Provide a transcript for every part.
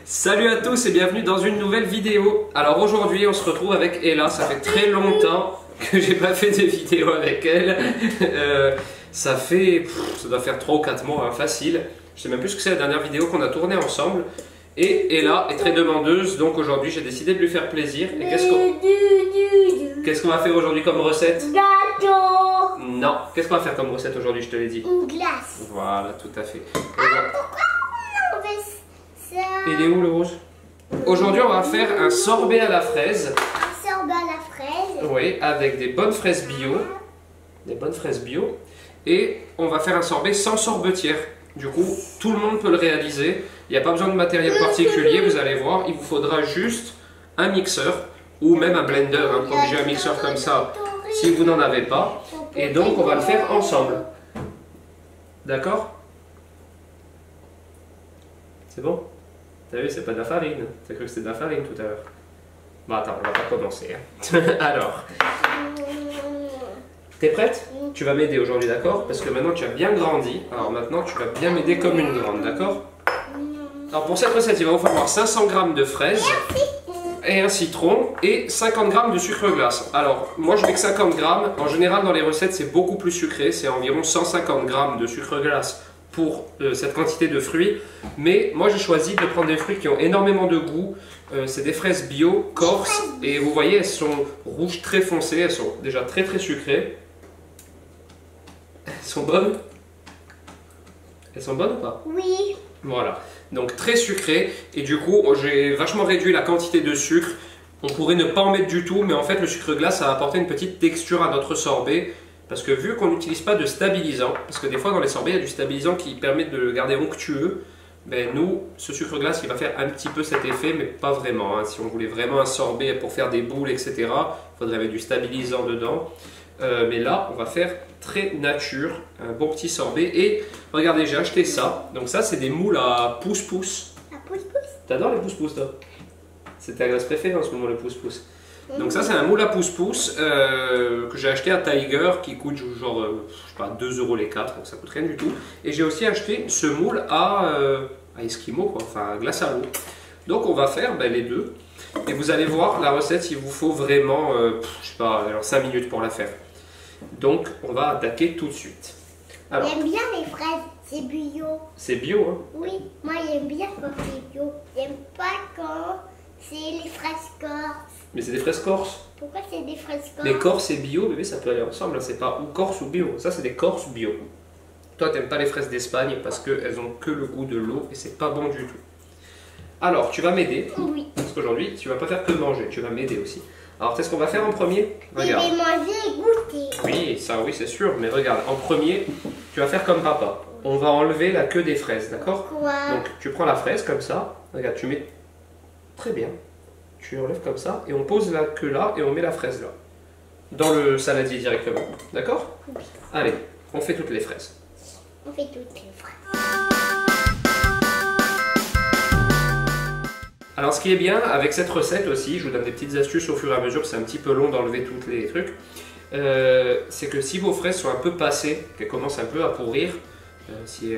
Salut à tous et bienvenue dans une nouvelle vidéo. Alors aujourd'hui on se retrouve avec Ella, ça fait très longtemps que j'ai pas fait de vidéo avec elle. Ça doit faire 3 ou 4 mois, hein, facile. Je sais même plus ce que c'est la dernière vidéo qu'on a tournée ensemble. Et Ella est très demandeuse, donc aujourd'hui j'ai décidé de lui faire plaisir. Et qu'est-ce qu'on va faire aujourd'hui comme recette? Gâteau. Non, qu'est-ce qu'on va faire comme recette aujourd'hui, je te l'ai dit? Une glace. Voilà, tout à fait. Pourquoi on fait ça? Il est où le rouge? Aujourd'hui on va faire un sorbet à la fraise. Un sorbet à la fraise. Oui, avec des bonnes fraises bio. Des bonnes fraises bio. Et on va faire un sorbet sans sorbetière. Du coup, tout le monde peut le réaliser. Il n'y a pas besoin de matériel particulier, vous allez voir. Il vous faudra juste un mixeur ou même un blender. Hein, pas obligé un mixeur comme ça si vous n'en avez pas. Et donc, on va le faire ensemble. D'accord? C'est bon? T'as vu, c'est pas de la farine. T'as cru que c'était de la farine tout à l'heure. Bon, attends, on va pas commencer. Hein. Alors, t'es prête? Tu vas m'aider aujourd'hui, d'accord? Parce que maintenant tu as bien grandi. Alors maintenant tu vas bien m'aider comme une grande, d'accord? Alors pour cette recette, il va vous falloir 500 g de fraises et un citron et 50 g de sucre glace. Alors moi je mets que 50 g. En général dans les recettes c'est beaucoup plus sucré. C'est environ 150 g de sucre glace pour cette quantité de fruits. Mais moi j'ai choisi de prendre des fruits qui ont énormément de goût. C'est des fraises bio, corse. Et vous voyez, elles sont rouges très foncées. Elles sont déjà très sucrées. Elles sont bonnes? Elles sont bonnes ou pas? Oui. Voilà, donc très sucré. Et du coup, j'ai vachement réduit la quantité de sucre. On pourrait ne pas en mettre du tout, mais en fait, le sucre glace, ça va apporter une petite texture à notre sorbet. Parce que vu qu'on n'utilise pas de stabilisant, parce que des fois dans les sorbets, il y a du stabilisant qui permet de le garder onctueux. Ben nous, ce sucre glace, il va faire un petit peu cet effet, mais pas vraiment. Hein. Si on voulait vraiment un sorbet pour faire des boules, etc., il faudrait mettre du stabilisant dedans. Mais là, on va faire très nature, un bon petit sorbet. Et regardez, j'ai acheté ça. Donc ça, c'est des moules à pouce-pouce. À pouce-pouce. T'adores les pouce-pouce, toi? C'est ta glace préférée en ce moment, le pouce-pouce. Donc ça, c'est un moule à pouce-pouce que j'ai acheté à Tiger, qui coûte genre, je sais pas, 2 € les 4, donc ça coûte rien du tout. Et j'ai aussi acheté ce moule à Esquimau, quoi, enfin glace à l'eau. Donc on va faire les deux. Et vous allez voir, la recette, il vous faut vraiment, je sais pas, alors 5 minutes pour la faire. Donc, on va attaquer tout de suite. Alors, J'aime bien les fraises, c'est bio. C'est bio, hein? Oui, moi j'aime bien quand c'est bio. J'aime pas quand c'est les fraises corse. Mais c'est des fraises corse. Pourquoi c'est des fraises corse? Les corse et bio, bébé, ça peut aller ensemble. C'est pas ou corse ou bio. Ça, c'est des corse bio. Toi, t'aimes pas les fraises d'Espagne parce qu'elles ont que le goût de l'eau et c'est pas bon du tout. Alors, tu vas m'aider. Oui. Parce qu'aujourd'hui, tu vas pas faire que manger, tu vas m'aider aussi. Alors, qu'est-ce qu'on va faire en premier? Regarde. Je vais manger et goûter. Oui, ça oui, c'est sûr. Mais regarde, en premier, tu vas faire comme papa. On va enlever la queue des fraises, d'accord? Pourquoi? Donc, tu prends la fraise comme ça. Regarde, tu mets... Très bien. Tu enlèves comme ça et on pose la queue là et on met la fraise là. Dans le saladier directement. D'accord? Oui. Allez, on fait toutes les fraises. On fait toutes les fraises. Alors ce qui est bien avec cette recette aussi, je vous donne des petites astuces au fur et à mesure, c'est un petit peu long d'enlever tous les trucs, c'est que si vos fraises sont un peu passées, qu'elles commencent un peu à pourrir, c'est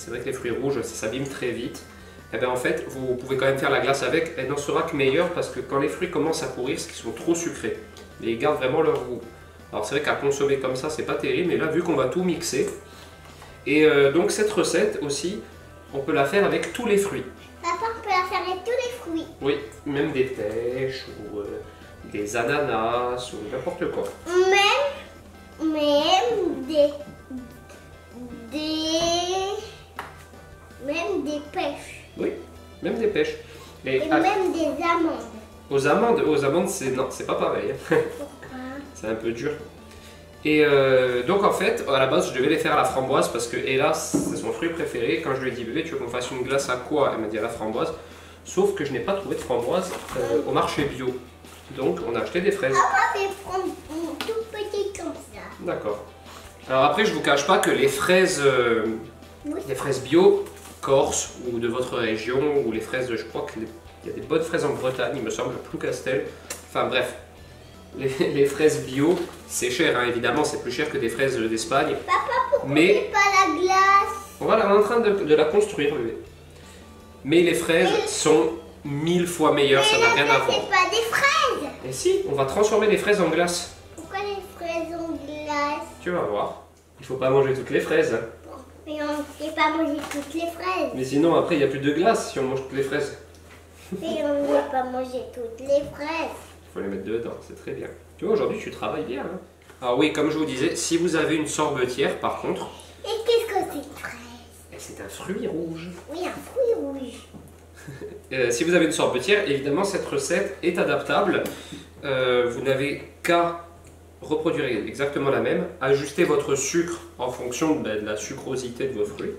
vrai que les fruits rouges ça s'abîme très vite, et bien en fait vous pouvez quand même faire la glace avec, elle n'en sera que meilleure parce que quand les fruits commencent à pourrir, c'est qu'ils sont trop sucrés, et ils gardent vraiment leur goût. Alors c'est vrai qu'à consommer comme ça c'est pas terrible, mais là vu qu'on va tout mixer, et donc cette recette aussi, on peut la faire avec tous les fruits. Papa, on peut la faire avec tous les fruits. Oui, même des pêches ou des ananas ou n'importe quoi. Même des pêches. Oui, même des pêches. Et même des amandes. Aux amandes, c'est pas pareil. Pourquoi? C'est un peu dur. Et donc en fait, à la base, je devais les faire à la framboise parce que hélas, c'est son fruit préféré. Quand je lui ai dit bébé, tu veux qu'on fasse une glace à quoi? Elle m'a dit à la framboise. Sauf que je n'ai pas trouvé de framboise au marché bio. Donc on a acheté des fraises. Papa fait prendre tout petit comme ça. D'accord. Alors après, je vous cache pas que les fraises bio, corse ou de votre région, ou les fraises, je crois qu'il y a des bonnes fraises en Bretagne, il me semble, Ploucastel. Enfin bref, les fraises bio, c'est cher, hein, évidemment, c'est plus cher que des fraises d'Espagne. Papa, Mais pas la glace. on est en train de la construire, bébé. Mais les fraises sont 1000 fois meilleures, ça n'a rien à voir. C'est pas des fraises. Et si, on va transformer les fraises en glace. Pourquoi les fraises en glace? Tu vas voir. Il faut pas manger toutes les fraises. Mais on ne sait pas manger toutes les fraises. Mais sinon, après, il n'y a plus de glace si on mange toutes les fraises. Mais on ne peut pas manger toutes les fraises. Il faut les mettre dedans, c'est très bien. Tu vois, aujourd'hui, tu travailles bien. Hein. Alors oui, comme je vous disais, si vous avez une sorbetière, par contre... Et qu'est-ce que c'est une fraise? C'est un fruit rouge. Oui, un fruit rouge. Si vous avez une sorbetière, évidemment, cette recette est adaptable. Vous n'avez qu'à reproduire exactement la même, ajuster votre sucre en fonction de la sucrosité de vos fruits,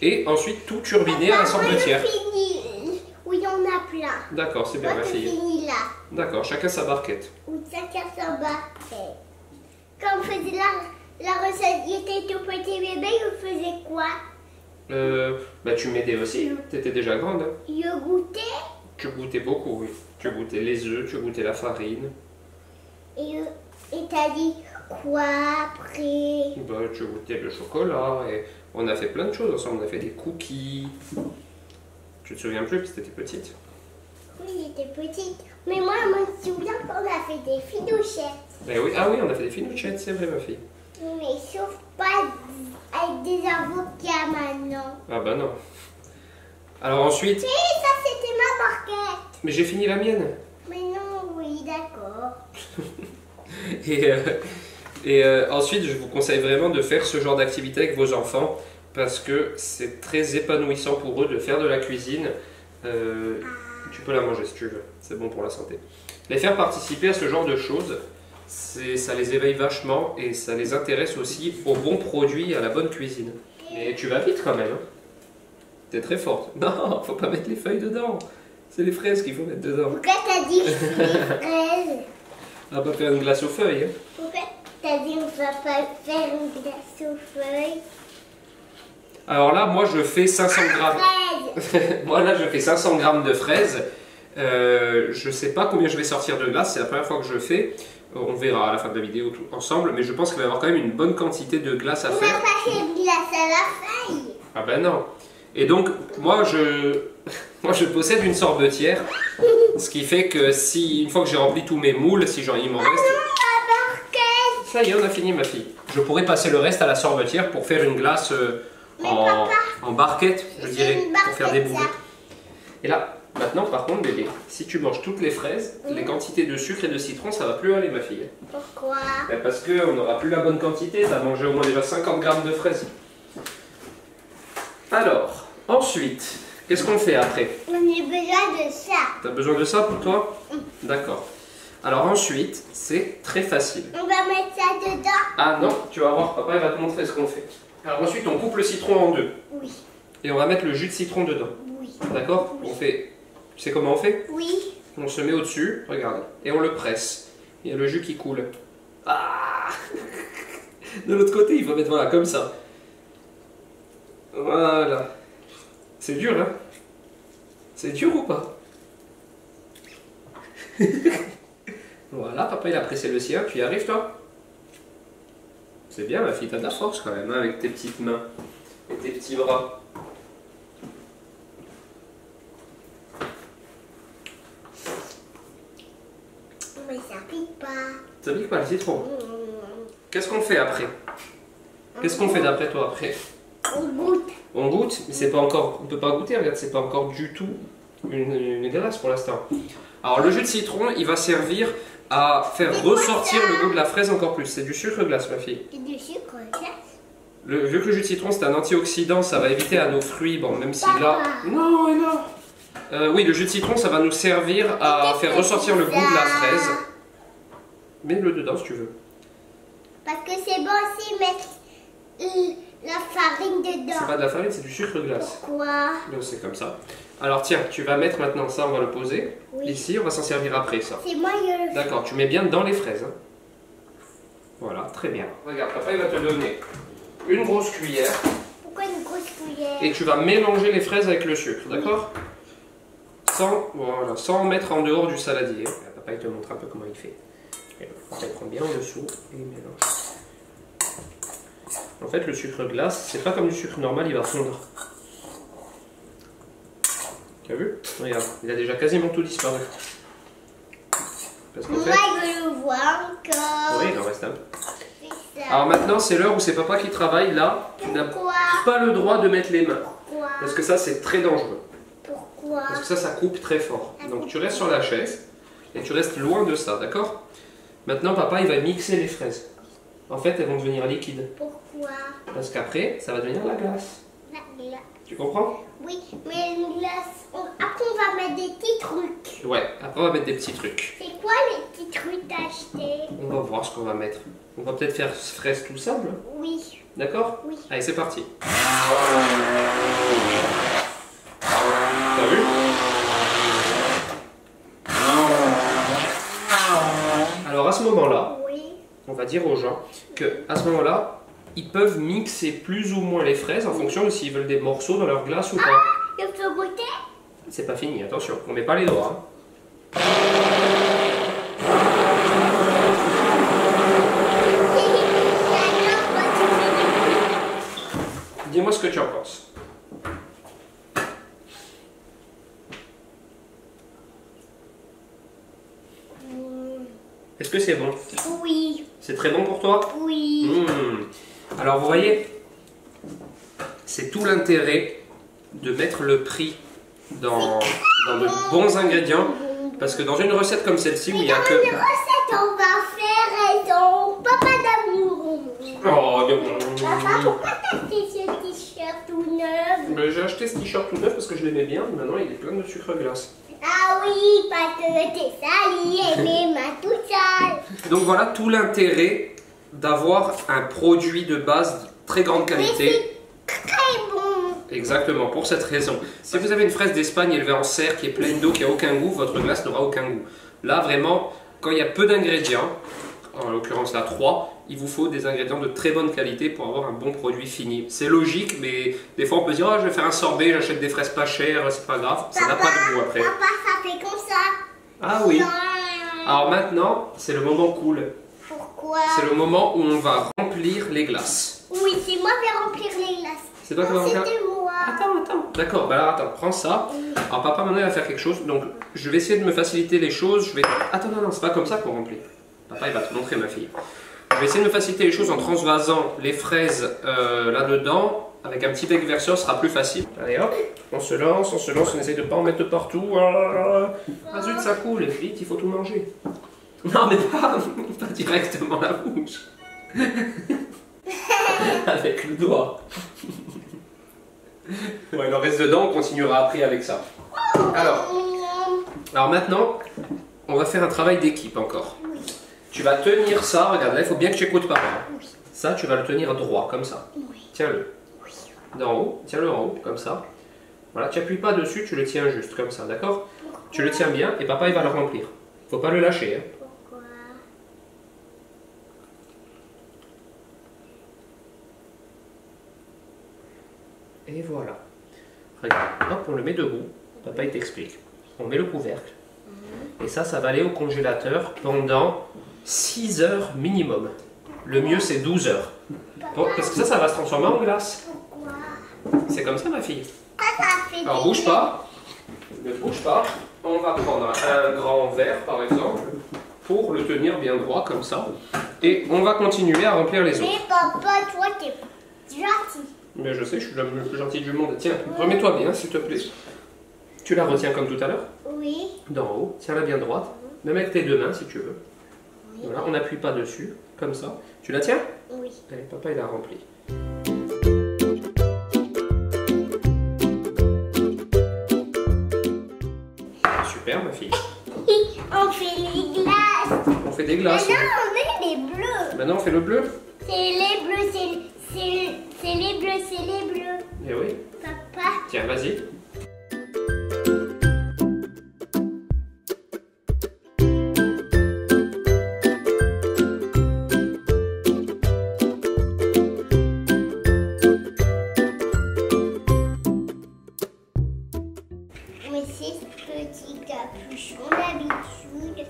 et ensuite tout turbiner à la sorbetière. Oui, on a plein. D'accord, c'est bien, ma fille. Fini là. D'accord, chacun sa barquette. Ou chacun sa barquette. Quand on faisait la recette, il était tout petit bébé, il faisait quoi? Bah, tu m'aidais aussi, hein. Tu étais déjà grande. Hein. Il goûtait. Tu goûtais beaucoup, oui. Tu goûtais les œufs, tu goûtais la farine. Et t'as dit quoi après? Bah, tu goûtais le chocolat, et on a fait plein de choses ensemble. On a fait des cookies. Tu te souviens plus parce que t'étais petite? Oui, j'étais petite. Mais moi, je me souviens qu'on a fait des finouchettes. Eh oui. Ah oui, on a fait des finouchettes, c'est vrai, ma fille. Mais sauf pas avec des avocats maintenant. Ah bah non. Alors ensuite... Si, ça c'était ma barquette. Mais j'ai fini la mienne. Mais non, oui, d'accord. Et ensuite, je vous conseille vraiment de faire ce genre d'activité avec vos enfants parce que c'est très épanouissant pour eux de faire de la cuisine. Tu peux la manger si tu veux, c'est bon pour la santé. Les faire participer à ce genre de choses, ça les éveille vachement et ça les intéresse aussi aux bons produits et à la bonne cuisine. Et tu vas vite quand même. Hein. T'es très forte. Non, faut pas mettre les feuilles dedans. C'est les fraises qu'il faut mettre dedans. Pourquoi t'as dit les fraises? On va pas faire une glace aux feuilles. Hein. Pourquoi t'as dit on va pas faire une glace aux feuilles? Alors là, moi je fais 500 grammes. Fraises. Moi là, je fais 500 grammes de fraises. Je sais pas combien je vais sortir de glace, c'est la première fois que je le fais. On verra à la fin de la vidéo tout ensemble, mais je pense qu'il va y avoir quand même une bonne quantité de glace à On faire. n'a pas fait une glace à la feuille. Ah ben non. Et donc, moi je possède une sorbetière, ce qui fait que si, une fois que j'ai rempli tous mes moules, si il m'en reste... La barquette. Ça y est, on a fini ma fille. Je pourrais passer le reste à la sorbetière pour faire une glace en barquette, je dirais, pour faire des boulettes. Et là, maintenant par contre bébé, si tu manges toutes les fraises, les quantités de sucre et de citron, ça va plus aller ma fille. Pourquoi? Ben parce qu'on n'aura plus la bonne quantité, tu as mangé au moins déjà 50 grammes de fraises. Alors, ensuite, qu'est-ce qu'on fait après? On a besoin de ça. T'as besoin de ça pour toi? D'accord. Alors ensuite, c'est très facile. On va mettre ça dedans. Ah non, tu vas voir, papa il va te montrer ce qu'on fait. Alors ensuite, on coupe le citron en deux. Oui. Et on va mettre le jus de citron dedans. Oui. D'accord? On fait... Tu sais comment on fait? Oui. On se met au-dessus, regarde, et on le presse. Il y a le jus qui coule. Ah! De l'autre côté, il faut mettre voilà, comme ça. Voilà. C'est dur, hein? C'est dur ou pas? Voilà, papa il a pressé le sien. Tu y arrives, toi? C'est bien, ma fille, t'as de la force quand même, hein, avec tes petites mains et tes petits bras. Mais ça pique pas. Ça pique pas le citron? Qu'est-ce qu'on fait après? Qu'est-ce qu'on fait d'après toi après? On goûte. On goûte, mais c'est pas encore, on peut pas goûter, regarde, c'est pas encore du tout une glace pour l'instant. Alors le jus de citron, il va servir à faire ressortir le goût de la fraise encore plus. C'est du sucre glace, ma fille. C'est du sucre glace. Vu que le jus de citron c'est un antioxydant, ça va éviter à nos fruits, bon même si là... Papa. Non, et non. Oui, le jus de citron, ça va nous servir à faire ressortir le goût de la fraise. Mets-le dedans si tu veux. Parce que c'est bon aussi mettre la farine dedans. C'est pas de la farine, c'est du sucre glace. Pourquoi? Donc c'est comme ça. Alors tiens, tu vas mettre maintenant ça, on va le poser. Oui. Ici, on va s'en servir après ça. C'est moi qui le fais. D'accord, tu mets bien dans les fraises. Hein. Voilà, très bien. Regarde, papa il va te donner une grosse cuillère Pourquoi une grosse cuillère? et tu vas mélanger les fraises avec le sucre, d'accord? Sans en mettre en dehors du saladier. Papa il te montre un peu comment il fait. Papa il prend bien en dessous et il mélange. En fait, le sucre glace, c'est pas comme du sucre normal, il va fondre. Tu as vu? Regarde, il a déjà quasiment tout disparu. Parce qu'en Moi, fait... je le vois encore. Oui, il en reste un peu. C'est ça. Alors maintenant, c'est l'heure où c'est papa qui travaille. Là, tu n'as Pourquoi? pas le droit de mettre les mains. Pourquoi? Parce que ça, c'est très dangereux. Pourquoi? Parce que ça coupe très fort. Donc tu restes sur la chaise et tu restes loin de ça, d'accord? Maintenant, papa, il va mixer les fraises. En fait, elles vont devenir liquides. Pourquoi? Parce qu'après, ça va devenir la glace. La glace. Tu comprends? Oui, mais une glace. Après, on va mettre des petits trucs. Ouais, après on va mettre des petits trucs. C'est quoi les petits trucs achetés? On va voir ce qu'on va mettre. On va peut-être faire fraise tout simple. Oui. D'accord? Oui. Allez, c'est parti. T'as vu? Alors à ce moment-là, Oui. on va dire aux gens que à ce moment-là, ils peuvent mixer plus ou moins les fraises en fonction de s'ils veulent des morceaux dans leur glace ou pas. Je peux goûter? C'est pas fini, attention, on met pas les doigts. Hein. Dis-moi ce que tu en penses. Est-ce que c'est bon? Oui. C'est très bon pour toi? Oui. Alors vous voyez, c'est tout l'intérêt de mettre le prix dans de bons ingrédients. Parce que dans une recette comme celle-ci où il y a Dans que... une recette, on va faire ton papa d'amour. Oh, Papa, pourquoi t'as acheté ce t-shirt tout neuf? mais j'ai acheté ce t-shirt tout neuf parce que je l'aimais bien. Maintenant, il est plein de sucre glace. Ah oui, parce que t'es sali et mes mains toutes sales. Donc voilà tout l'intérêt d'avoir un produit de base de très grande qualité. Très bon. Exactement, pour cette raison. Si vous avez une fraise d'Espagne élevée en serre qui est pleine d'eau, qui n'a aucun goût, votre glace n'aura aucun goût. Là, vraiment, quand il y a peu d'ingrédients, en l'occurrence là 3, il vous faut des ingrédients de très bonne qualité pour avoir un bon produit fini. C'est logique, mais des fois on peut dire oh, je vais faire un sorbet, j'achète des fraises pas chères, c'est pas grave, ça n'a pas de goût après. Papa, ça fait comme ça. Ah oui. Non. Alors maintenant, c'est le moment cool. Pourquoi? C'est le moment où on va remplir les glaces. Oui, c'est moi qui vais remplir les glaces. C'est toi qui vas Non, remplir? c'était moi. Attends. D'accord, bah alors attends, prends ça. Alors papa maintenant il va faire quelque chose, donc je vais essayer de me faciliter les choses. Je vais... Attends, non, c'est pas comme ça qu'on remplit. Papa il va te montrer ma fille. Je vais essayer de me faciliter les choses en transvasant les fraises là-dedans. Avec un petit bec verseur, ce sera plus facile. Allez hop, on se lance, on essaye de pas en mettre de partout. Ah zut, ça coule, vite, il faut tout manger. Non mais pas directement la bouche. Avec le doigt. Bon, il en reste dedans, on continuera après avec ça. Alors maintenant, on va faire un travail d'équipe encore. Oui. Tu vas tenir ça, regarde là, il faut bien que tu écoutes papa. Oui. Ça, tu vas le tenir droit, comme ça. Oui. Tiens-le. Oui. D'en haut, tiens-le en haut, comme ça. Voilà, tu appuies pas dessus, tu le tiens juste, comme ça, d'accord? Tu le tiens bien et papa il va le remplir. Faut pas le lâcher. Hein. Pourquoi? Et voilà. Regarde, hop, on le met debout. Papa il t'explique. On met le couvercle. Et ça va aller au congélateur pendant 6 heures minimum. Le mieux c'est 12 heures. Bon, parce que ça va se transformer en glace. Pourquoi? C'est comme ça ma fille. Ça fait Alors bouge pas. Ne bouge pas. On va prendre un grand verre par exemple pour le tenir bien droit comme ça. Et on va continuer à remplir les autres. Mais papa, toi, t'es gentil. Mais je sais, je suis le plus gentil du monde. Tiens, remets-toi bien s'il te plaît. Tu la retiens comme tout à l'heure. Oui. D'en haut, tiens-la bien droite. Même avec tes deux mains si tu veux. Oui. Voilà, on n'appuie pas dessus, comme ça. Tu la tiens? Oui. Allez, papa il a rempli. Super ma fille. On fait les glaces. On fait des glaces. Maintenant, on met les bleus. Maintenant on fait le bleu? C'est les bleus, c'est les bleus, c'est les bleus. Eh oui. Papa. Tiens, vas-y. Mais c'est ce petit capuchon d'habitude.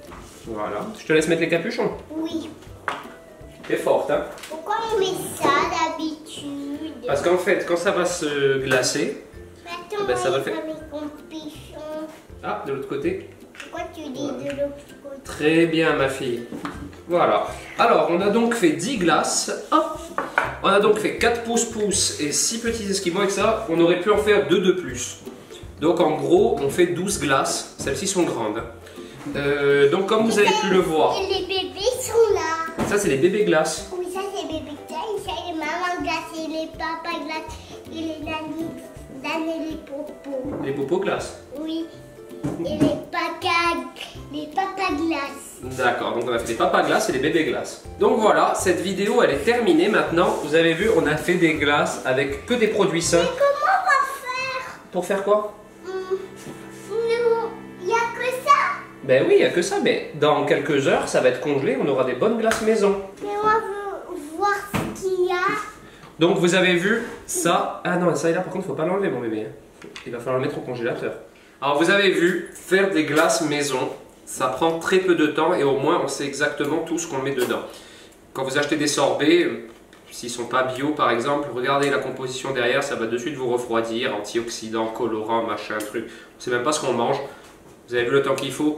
Voilà. Je te laisse mettre les capuchons. Oui. T'es forte, hein? Pourquoi on met ça d'habitude? Parce qu'en fait, quand ça va se glacer, Attends, ben, ça va faire... avec mon pichon. Ah, de l'autre côté. Pourquoi tu dis de l'autre côté? Très bien, ma fille. Voilà. Alors, on a donc fait 10 glaces. Hop. On a donc fait 4 pouces-pouces et 6 petits esquimaux. Avec ça, on aurait pu en faire 2 de plus. Donc, en gros, on fait 12 glaces. Celles-ci sont grandes. Donc, comme vous avez pu le voir. Et les bébés sont là. Ça, c'est les bébés glaces. Oui, ça c'est bébé glace, ça c'est maman glace, et les papas glace, et les nannies et les popos. Les popos glaces. Oui. Et les papas glace. D'accord, donc on a fait les papas glaces et les bébés glaces. Donc voilà, cette vidéo elle est terminée maintenant. Vous avez vu, on a fait des glaces avec que des produits sains. Mais comment on va faire? Pour faire quoi? Non, il n'y a que ça. Ben oui, il n'y a que ça, mais dans quelques heures, ça va être congelé, on aura des bonnes glaces maison. Mais moi, je veux voir ce qu'il y a. Donc vous avez vu, ça... Ah non, ça et là par contre, il ne faut pas l'enlever mon bébé. Il va falloir le mettre au congélateur. Alors vous avez vu, faire des glaces maison, ça prend très peu de temps et au moins on sait exactement tout ce qu'on met dedans. Quand vous achetez des sorbets, s'ils ne sont pas bio par exemple, regardez la composition derrière, ça va de suite vous refroidir, antioxydants, colorants, machin, truc. On ne sait même pas ce qu'on mange. Vous avez vu le temps qu'il faut.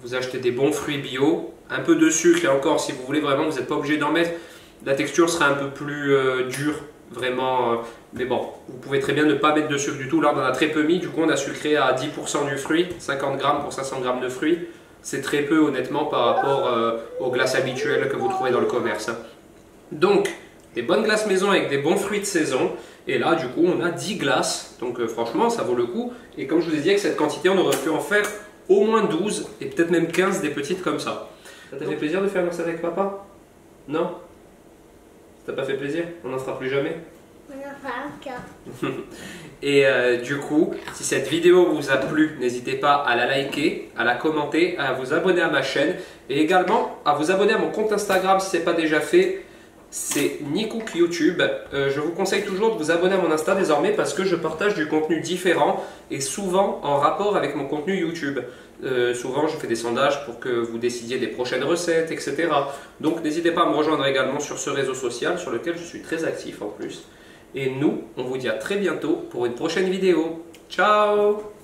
Vous achetez des bons fruits bio, un peu de sucre et encore si vous voulez vraiment, vous n'êtes pas obligé d'en mettre. La texture sera un peu plus dure, vraiment. Mais bon, vous pouvez très bien ne pas mettre de sucre du tout. Là, on en a très peu mis. Du coup, on a sucré à 10% du fruit, 50 grammes pour 500 grammes de fruits. C'est très peu, honnêtement, par rapport aux glaces habituelles que vous trouvez dans le commerce. Donc, des bonnes glaces maison avec des bons fruits de saison. Et là, du coup, on a 10 glaces. Donc, franchement, ça vaut le coup. Et comme je vous ai dit, avec cette quantité, on aurait pu en faire au moins 12 et peut-être même 15 des petites comme ça. Ça t'a fait plaisir de faire ça avec papa? Non? Ça t'a pas fait plaisir? On n'en fera plus jamais? On en fera encore. Et du coup, si cette vidéo vous a plu, n'hésitez pas à la liker, à la commenter, à vous abonner à ma chaîne et également à vous abonner à mon compte Instagram si ce n'est pas déjà fait. C'est Nicook YouTube. Je vous conseille toujours de vous abonner à mon Insta désormais parce que je partage du contenu différent et souvent en rapport avec mon contenu YouTube. Souvent je fais des sondages pour que vous décidiez des prochaines recettes, etc. Donc n'hésitez pas à me rejoindre également sur ce réseau social sur lequel je suis très actif en plus. Et nous, on vous dit à très bientôt pour une prochaine vidéo. Ciao!